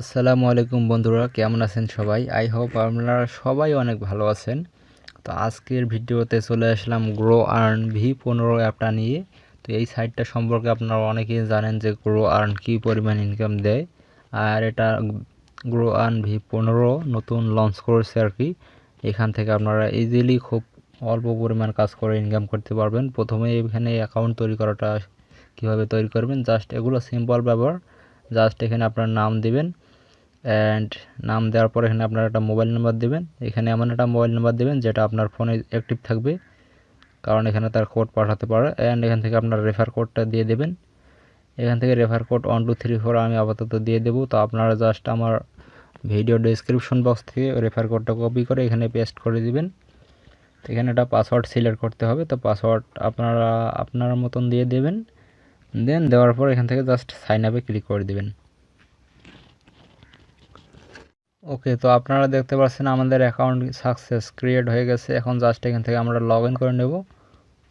আসসালামু আলাইকুম বন্ধুরা, কেমন আছেন সবাই? আই হোপ আপনারা সবাই অনেক ভালো আছেন। তো আজকের ভিডিওতে চলে আসলাম গ্রো আর্ন V15 অ্যাপটা নিয়ে। তো এই সাইটটা সম্পর্কে আপনারা অনেকেই জানেন যে গ্রো আর্ন কী পরিমাণ ইনকাম দেয়, আর এটা গ্রো আর্ন V15 নতুন লঞ্চ করেছে আর কি। এখান থেকে আপনারা ইজিলি খুব অল্প পরিমাণ কাজ করে ইনকাম করতে পারবেন। প্রথমে এখানে অ্যাকাউন্ট তৈরি করাটা কীভাবে তৈরি করবেন, জাস্ট এগুলো সিম্পল ব্যবহার। জাস্ট এখানে আপনার নাম দিবেন, অ্যান্ড নাম দেওয়ার পর এখানে আপনার একটা মোবাইল নাম্বার দেবেন। এখানে এমন একটা মোবাইল নাম্বার দেবেন যেটা আপনার ফোনে অ্যাক্টিভ থাকবে, কারণ এখানে তার কোড পাঠাতে পারে। অ্যান্ড এখান থেকে আপনার রেফার কোডটা দিয়ে দেবেন। এখান থেকে রেফার কোড 1234 আমি আপাতত দিয়ে দেবো। তো আপনারা জাস্ট আমার ভিডিও ডেসক্রিপশন বক্স থেকে রেফার কোডটা কপি করে এখানে পেস্ট করে দিবেন। তো এখানে একটা পাসওয়ার্ড সিলেক্ট করতে হবে। তো পাসওয়ার্ড আপনারা আপনার মতন দিয়ে দেবেন। দেন দেওয়ার পর এখান থেকে জাস্ট সাইন আপে ক্লিক করে দেবেন। ওকে, তো আপনারা দেখতে পাচ্ছেন আমাদের অ্যাকাউন্ট সাকসেস ক্রিয়েট হয়ে গেছে। এখন জাস্ট এখান থেকে আমরা লগ ইন করে নেব।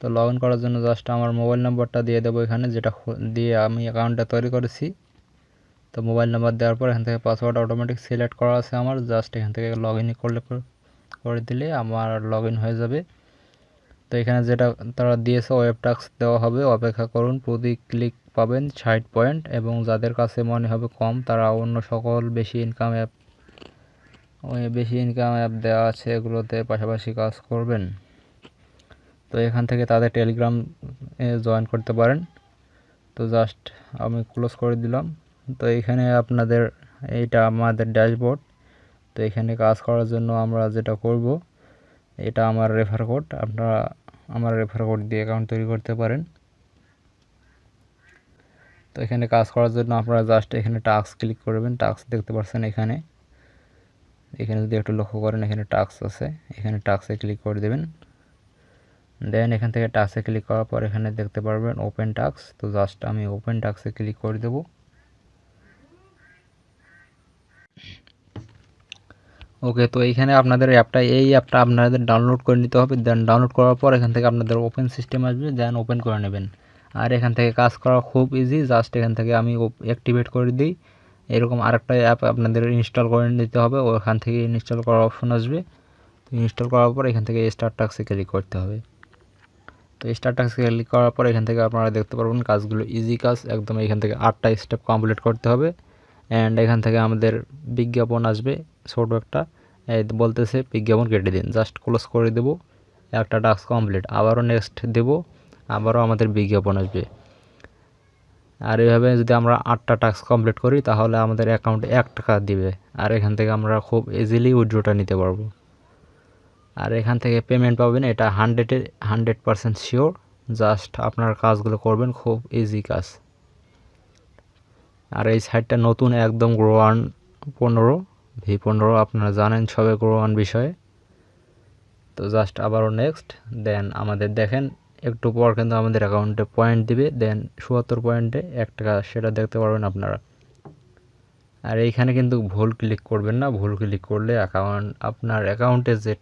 তো লগ ইন করার জন্য জাস্ট আমার মোবাইল নাম্বারটা দিয়ে দেবো এখানে, যেটা দিয়ে আমি অ্যাকাউন্টটা তৈরি করেছি। তো মোবাইল নাম্বার দেওয়ার পর এখান থেকে পাসওয়ার্ড অটোমেটিক সিলেক্ট করা আছে আমার। জাস্ট এখান থেকে লগ ইন করে দিলে আমার লগ ইন হয়ে যাবে। তো এখানে যেটা তারা দিয়েছে ওয়েব টাস্ক দেওয়া হবে, অপেক্ষা করুন। প্রতি ক্লিক পাবেন 60 পয়েন্ট, এবং যাদের কাছে মনে হবে কম তারা অন্য সকল বেশি ইনকাম অ্যাপ দেওয়া আছে এগুলোতে পাশাপাশি কাজ করবেন। তো এখান থেকে তাদের টেলিগ্রাম জয়েন করতে পারেন। তো জাস্ট আমি ক্লোজ করে দিলাম। তো এখানে আপনাদের এইটা আমাদের ড্যাশবোর্ড। তো এখানে কাজ করার জন্য আমরা যেটা করব, এটা আমার রেফার কোড। আপনারা আমার রেফার কোড দিয়ে অ্যাকাউন্ট তৈরি করতে পারেন। তো এখানে কাজ করার জন্য আপনারা জাস্ট এখানে টাস্ক ক্লিক করবেন। টাস্ক দেখতে পাচ্ছেন এখানে যদি একটু লক্ষ্য করেন এখানে টাস্ক আছে, এখানে টাস্কে ক্লিক করে দেবেন। দেন এখান থেকে টাস্কে ক্লিক করার পর এখানে দেখতে পারবেন ওপেন টাস্ক। তো জাস্ট আমি ওপেন টাস্কে ক্লিক করে দেব। ওকে, তো এইখানে আপনাদের এই অ্যাপটা আপনাদের ডাউনলোড করে নিতে হবে। দেন ডাউনলোড করার পর এখান থেকে আপনাদের ওপেন সিস্টেম আসবে, দেন ওপেন করে নেবেন। আর এখান থেকে কাজ করা খুব ইজি। জাস্ট এখান থেকে আমি অ্যাক্টিভেট করে দিই। এরকম আরেকটা অ্যাপ আপনাদের ইনস্টল করে নিতে হবে, ওখান থেকে ইনস্টল করার অপশন আসবে। তো ইনস্টল করার পর এখান থেকে স্টার্ট টাস্কে ক্লিক করতে হবে। তো স্টার্ট টাস্কে ক্লিক করার পর এখান থেকে আপনারা দেখতে পারবেন কাজগুলো ইজি কাজ একদম। এখান থেকে 8টা স্টেপ কমপ্লিট করতে হবে। অ্যান্ড এখান থেকে আমাদের বিজ্ঞাপন আসবে ছোট একটা, বলতেছে বিজ্ঞাপন কেটে দিন। জাস্ট ক্লোজ করে দেব। একটা টাস্ক কমপ্লিট। আবারও নেক্সট দেব, আবারও আমাদের বিজ্ঞাপন আসবে। আর এইভাবে যদি আমরা 8টা টাস্ক কমপ্লিট করি তাহলে আমাদের অ্যাকাউন্টে 1 টাকা দিবে। আর এখান থেকে আমরা খুব ইজিলি উইথড্রটা নিতে পারবো। আর এখান থেকে পেমেন্ট পাবেন, এটা 100% শিওর। জাস্ট আপনার কাজগুলো করবেন, খুব ইজি কাজ। আর এই সাইটটা নতুন একদম গ্রো আর্ন V15 আপনারা জানেন সবে গ্রো আর্ন বিষয়ে। তো জাস্ট আবারও নেক্সট। দেন আমাদের দেখেন একটু পর কিন্তু আমাদের অ্যাকাউন্টে পয়েন্ট দিবে। দেন ৭৪ পয়েন্টে 1 টাকা, সেটা দেখতে পারবেন আপনারা। আর এইখানে কিন্তু ভুল ক্লিক করবেন না। ভুল ক্লিক করলে আপনার অ্যাকাউন্টে যে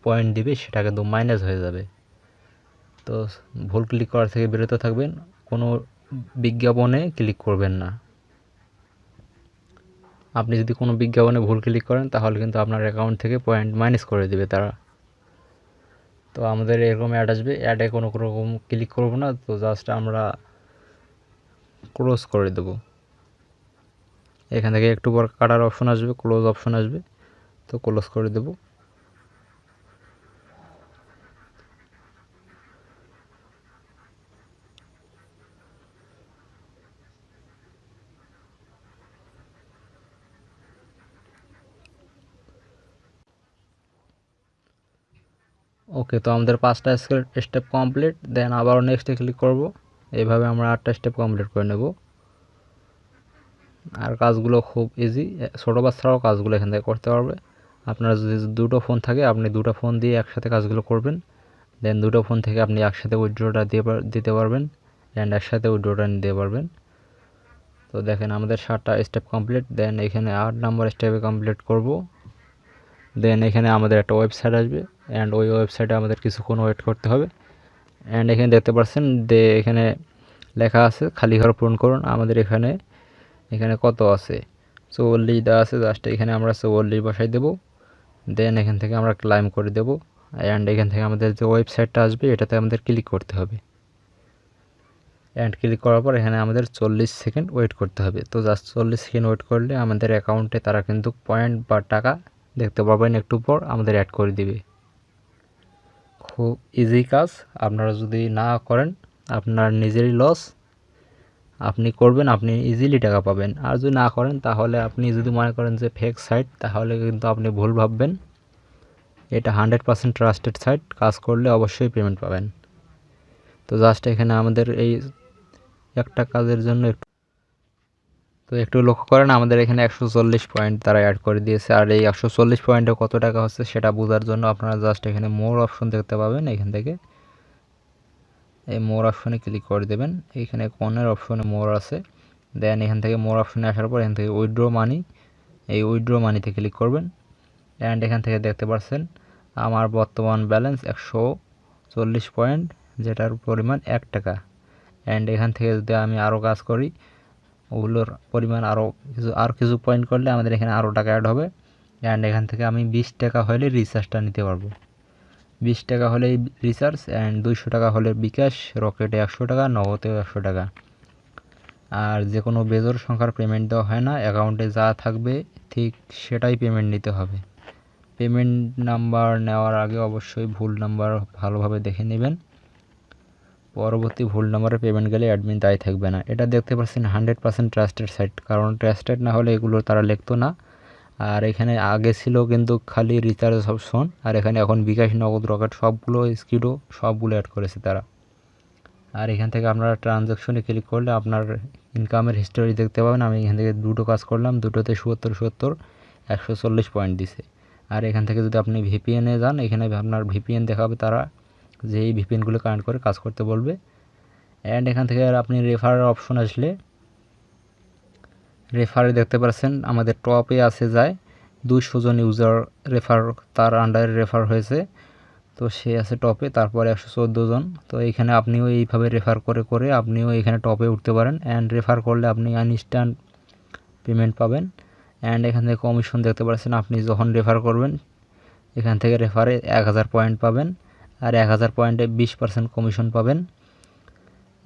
পয়েন্ট দিবে সেটা কিন্তু মাইনাস হয়ে যাবে। তো ভুল ক্লিক করার থেকে বিরত থাকবেন, কোনো বিজ্ঞাপনে ক্লিক করবেন না। আপনি যদি কোনো বিজ্ঞাপনে ভুল ক্লিক করেন তাহলে কিন্তু আপনার অ্যাকাউন্ট থেকে পয়েন্ট মাইনাস করে দেবে তারা। তো আমাদের এরকম অ্যাড আসবে, অ্যাডে কোনো রকম ক্লিক করব না। তো জাস্ট আমরা ক্লোজ করে দেব। এখান থেকে একটু পর কাটার অপশন আসবে, ক্লোজ অপশন আসবে। তো ক্লোজ করে দেব। ওকে, তো আমাদের 5টা স্টেপ কমপ্লিট। দেন আবারও নেক্সটে ক্লিক করব। এইভাবে আমরা 8টা স্টেপ কমপ্লিট করে নেব। আর কাজগুলো খুব ইজি, ছোটো বাচ্চারাও কাজগুলো এখান থেকে করতে পারবে। আপনার যদি দুটো ফোন থাকে আপনি দুটো ফোন দিয়ে একসাথে কাজগুলো করবেন। দেন দুটো ফোন থেকে আপনি একসাথে উইথড্রটা দিতে পারবেন, অ্যান্ড একসাথে উইথড্রটা নিতে পারবেন। তো দেখেন আমাদের 7টা স্টেপ কমপ্লিট। দেন এখানে 8 নম্বর স্টেপে কমপ্লিট করব। দেন এখানে আমাদের একটা ওয়েবসাইট আসবে, অ্যান্ড ওই ওয়েবসাইটে আমাদের কিছুক্ষণ ওয়েট করতে হবে। অ্যান্ড এখানে দেখতে পাচ্ছেন এখানে লেখা আছে খালি ঘর পূরণ করুন। আমাদের এখানে কত আছে, 44 দেওয়া আছে, জাস্ট এখানে আমরা 44 বসাই দেব। দেন এখান থেকে আমরা ক্লাইম করে দেব অ্যান্ড এখান থেকে আমাদের যে ওয়েবসাইটটা আসবে এটাতে আমাদের ক্লিক করতে হবে। অ্যান্ড ক্লিক করার পর এখানে আমাদের 40 সেকেন্ড ওয়েট করতে হবে। তো জাস্ট 40 সেকেন্ড ওয়েট করলে আমাদের অ্যাকাউন্টে তারা কিন্তু পয়েন্ট বা টাকা দেখতে পারবেন একটু পর আমাদের অ্যাড করে দিবে। খুব ইজি কাজ, আপনারা যদি না করেন আপনার নিজেরই লস। আপনি করবেন, আপনি ইজিলি টাকা পাবেন। আর যদি না করেন তাহলে আপনি যদি মনে করেন যে ফেক সাইট, তাহলে কিন্তু আপনি ভুল ভাববেন। এটা 100% ট্রাস্টেড সাইট, কাজ করলে অবশ্যই পেমেন্ট পাবেন। তো জাস্ট এখানে আমাদের এই একটা কাজের জন্য একটু লক্ষ্য করেন, আমাদের এখানে 140 পয়েন্ট তারা অ্যাড করে দিয়েছে। আর এই 140 পয়েন্টে কত টাকা হচ্ছে সেটা বোঝার জন্য আপনারা জাস্ট এখানে মোর অপশন দেখতে পাবেন। এখান থেকে এই মোর অপশনে ক্লিক করে দেবেন। এইখানে কোনের অপশনে মোর আছে। দেন এখান থেকে মোর অপশনে আসার পর এখান থেকে উইথড্র মানি, এই উইথড্র মানিতে ক্লিক করবেন। অ্যান্ড এখান থেকে দেখতে পাচ্ছেন আমার বর্তমান ব্যালেন্স 140 পয়েন্ট, যেটার পরিমাণ 1 টাকা। অ্যান্ড এখান থেকে যদি আমি আরও কাজ করি, ওগুলোর পরিমাণ আরও কিছু পয়েন্ট করলে আমাদের এখানে আরও টাকা অ্যাড হবে। অ্যান্ড এখান থেকে আমি 20 টাকা হলে রিচার্জটা নিতে পারবো। 20 টাকা হলে রিচার্জ, অ্যান্ড 200 টাকা হলে বিকাশ, রকেটে 100 টাকা, নগদেও 100 টাকা। আর যে কোনো বেজোর সংখ্যার পেমেন্ট দেওয়া হয় না, অ্যাকাউন্টে যা থাকবে ঠিক সেটাই পেমেন্ট নিতে হবে। পেমেন্ট নাম্বার নেওয়ার আগে অবশ্যই ভুল নাম্বার ভালোভাবে দেখে নেবেন। পরবর্তী ভুল নাম্বারে পেমেন্ট গেলে অ্যাডমিন দায়ী থাকবে না। এটা দেখতে পাচ্ছেন 100% ট্রাস্টেড সাইট, কারণ ট্রাস্টেড না হলে এগুলো তারা লিখতো না। আর এখানে আগে ছিল কিন্তু খালি রিচার্জ অপশন, আর এখানে এখন বিকাশ, নগদ, রকেট সবগুলো, স্কিডও সবগুলো অ্যাড করেছে তারা। আর এখান থেকে আপনারা ট্রানজ্যাকশনে ক্লিক করলে আপনার ইনকামের হিস্টোরি দেখতে পাবেন। আমি এখান থেকে দুটো কাজ করলাম, দুটোতে 77 140 পয়েন্ট দিছে। আর এখান থেকে যদি আপনি ভিপিএনে যান, এখানে আপনার ভিপিএন দেখাবে তারা, যে এই ভিপিএনগুলো কানেক্ট করে কাজ করতে বলবে। অ্যান্ড এখান থেকে আর আপনি রেফারের অপশন আসলে রেফারে দেখতে পাচ্ছেন আমাদের টপে আছে যায় 200 জন ইউজার রেফার, তার আন্ডারে রেফার হয়েছে, তো সে আছে টপে। তারপরে 114 জন। তো এইখানে আপনিও এইভাবে রেফার করে করে আপনিও এখানে টপে উঠতে পারেন। অ্যান্ড রেফার করলে আপনি ইনস্ট্যান্ট পেমেন্ট পাবেন। অ্যান্ড এখান থেকে কমিশন দেখতে পাচ্ছেন, আপনি যখন রেফার করবেন এখান থেকে রেফারে 1000 পয়েন্ট পাবেন। আর 1000 পয়েন্টে 20% কমিশন পাবেন।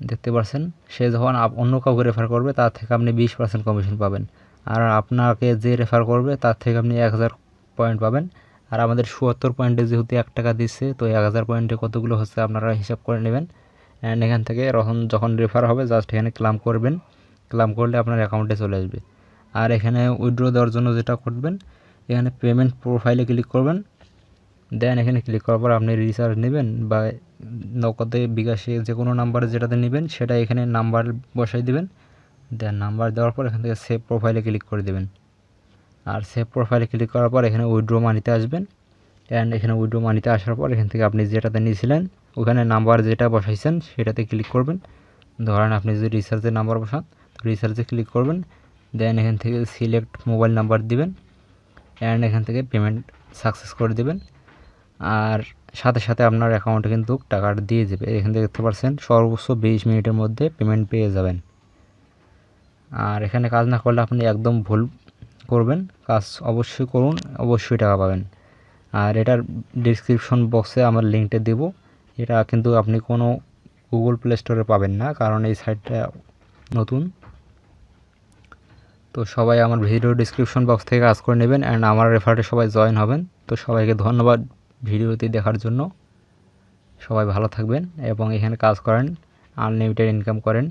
দেখতে পাচ্ছেন, সে যখন অন্য কাউকে রেফার করবে তার থেকে আপনি 20% কমিশন পাবেন। আর আপনাকে যে রেফার করবে তার থেকে আপনি 1000 পয়েন্ট পাবেন। আর আমাদের 77 পয়েন্টে যেহেতু 1 টাকা দিচ্ছে, তো 1000 পয়েন্টে কতগুলো হচ্ছে আপনারা হিসাব করে নেবেন। অ্যান্ড এখান থেকে যখন রেফার হবে জাস্ট এখানে ক্লাম করবেন। ক্লাম করলে আপনার অ্যাকাউন্টে চলে আসবে। আর এখানে উইথড্র দেওয়ার জন্য যেটা করবেন, এখানে পেমেন্ট প্রোফাইলে ক্লিক করবেন। দেন এখানে ক্লিক করার পর আপনি রিচার্জ নেবেন বা নগদে, বিকাশে, যে কোনো নাম্বারে যেটাতে নেবেন সেটা এখানে নাম্বার বসাই দিবেন। দেন নাম্বার দেওয়ার পর এখান থেকে সেভ প্রোফাইলে ক্লিক করে দেবেন। আর সেভ প্রোফাইলে ক্লিক করার পর এখানে উইথড্র মানিতে আসবেন। অ্যান্ড এখানে উইথড্র মানিতে আসার পর এখান থেকে আপনি যেটাতে নিয়েছিলেন ওখানে নাম্বার যেটা বসাইছেন সেটাতে ক্লিক করবেন। ধরেন আপনি যদি রিচার্জের নাম্বার বসান, তো রিচার্জে ক্লিক করবেন। দেন এখান থেকে সিলেক্ট মোবাইল নাম্বার দিবেন। অ্যান্ড এখান থেকে পেমেন্ট সাকসেস করে দেবেন। আর সাথে সাথে আপনার অ্যাকাউন্টে কিন্তু টাকাটা দিয়ে যাবে। এখান থেকে দেখতে পাচ্ছেন সর্বোচ্চ 20 মিনিটের মধ্যে পেমেন্ট পেয়ে যাবেন। আর এখানে কাজ না করলে আপনি একদম ভুল করবেন, কাজ অবশ্যই করুন, অবশ্যই টাকা পাবেন। আর এটার ডিসক্রিপশন বক্সে আমার লিঙ্কটা দেব। এটা কিন্তু আপনি কোনো গুগল প্লে স্টোরে পাবেন না, কারণ এই সাইটটা নতুন। তো সবাই আমার ভিডিও ডিসক্রিপশন বক্স থেকে কাজ করে নেবেন অ্যান্ড আমার রেফারে সবাই জয়েন হবেন। তো সবাইকে ধন্যবাদ ভিডিওটি দেখার জন্য। সবাই ভালো থাকবেন এবং এখানে কাজ করেন, আনলিমিটেড ইনকাম করেন।